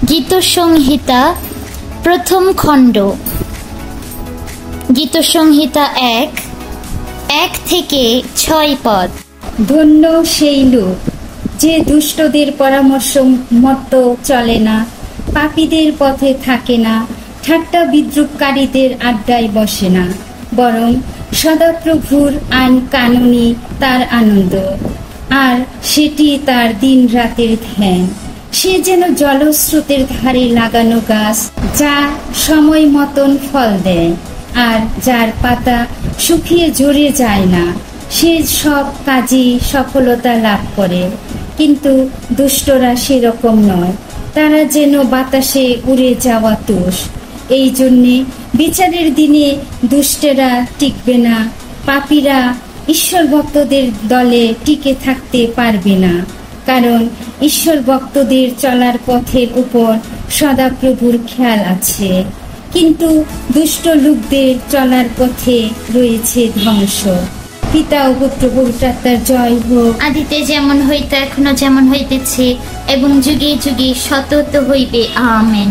গীতসংহিতা প্রথম খণ্ড। গীতসংহিতা ১ থেকে ৬ পদ। ধন্য সেই লোক যে দুষ্টদের পরামর্শ মতো চলে না, পাপীদের পথে থাকে না, ঠাট্টা বিদ্রুপকারীদের আড্ডায় বসে না, বরং সদাপ্রভুর আইন কানুনই তার আনন্দ, আর সেটি তার দিন রাতের ধ্যান। সে যেন জলস্রোতের ধারে লাগানো গাছ, যা সময় মতন ফল দেয় আর যার পাতা শুকিয়ে ঝরে যায় না। সে সব কাজে সফলতা লাভ করে। কিন্তু দুষ্টরা সেরকম নয়, তারা যেন বাতাসে উড়ে যাওয়া তুষ। এই জন্যে বিচারের দিনে দুষ্টেরা টিকবে না, পাপীরা ঈশ্বর ভক্তদের দলে টিকে থাকতে পারবে না। কারণ ঈশ্বর ভক্তদের চলার পথের উপর সদাপ্রভুর খেয়াল আছে, কিন্তু দুষ্ট লোকদের চলার পথে রয়েছে ধ্বংস। পিতা ও পুত্র পবিত্র আত্মার জয় হোক। আদিতে যেমন হইতে এখনো যেমন হইতেছে এবং যুগে যুগে সতত হইবে। আমেন।